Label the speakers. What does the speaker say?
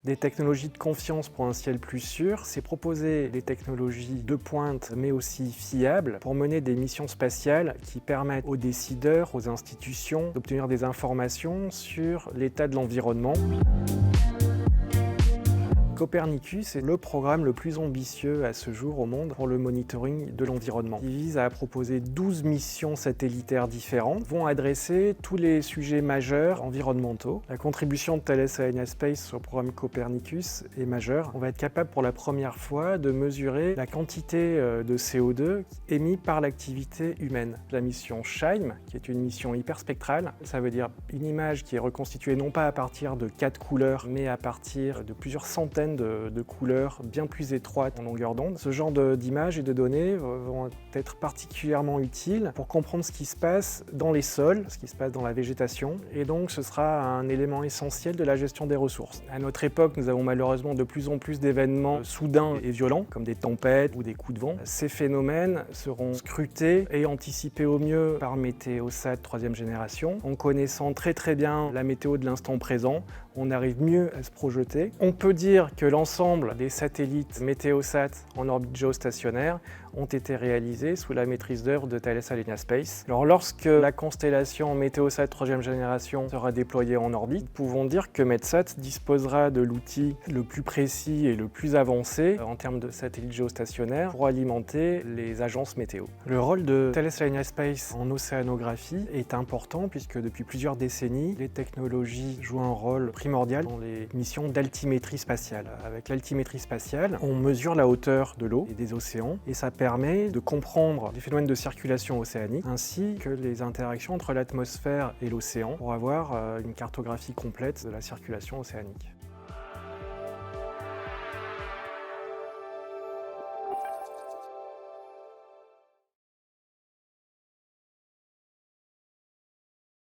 Speaker 1: Des technologies de confiance pour un ciel plus sûr, c'est proposer des technologies de pointe mais aussi fiables pour mener des missions spatiales qui permettent aux décideurs, aux institutions d'obtenir des informations sur l'état de l'environnement. Copernicus est le programme le plus ambitieux à ce jour au monde pour le monitoring de l'environnement. Il vise à proposer 12 missions satellitaires différentes, vont adresser tous les sujets majeurs environnementaux. La contribution de Thales Alenia Space au programme Copernicus est majeure. On va être capable pour la première fois de mesurer la quantité de CO2 émis par l'activité humaine. La mission SHIME, qui est une mission hyperspectrale, ça veut dire une image qui est reconstituée non pas à partir de 4 couleurs, mais à partir de plusieurs centaines de couleurs bien plus étroites en longueur d'onde. Ce genre d'images et de données vont être particulièrement utiles pour comprendre ce qui se passe dans les sols, ce qui se passe dans la végétation, et donc ce sera un élément essentiel de la gestion des ressources. À notre époque, nous avons malheureusement de plus en plus d'événements soudains et violents, comme des tempêtes ou des coups de vent. Ces phénomènes seront scrutés et anticipés au mieux par Météosat 3e génération. En connaissant très bien la météo de l'instant présent, on arrive mieux à se projeter. On peut dire que l'ensemble des satellites Météosat en orbite géostationnaire ont été réalisés sous la maîtrise d'œuvre de Thales Alenia Space. Alors lorsque la constellation Météosat 3e génération sera déployée en orbite, nous pouvons dire que METSAT disposera de l'outil le plus précis et le plus avancé en termes de satellites géostationnaires pour alimenter les agences météo. Le rôle de Thales Alenia Space en océanographie est important puisque depuis plusieurs décennies, les technologies jouent un rôle primordial dans les missions d'altimétrie spatiale. Avec l'altimétrie spatiale, on mesure la hauteur de l'eau et des océans et ça permet de comprendre les phénomènes de circulation océanique ainsi que les interactions entre l'atmosphère et l'océan pour avoir une cartographie complète de la circulation océanique.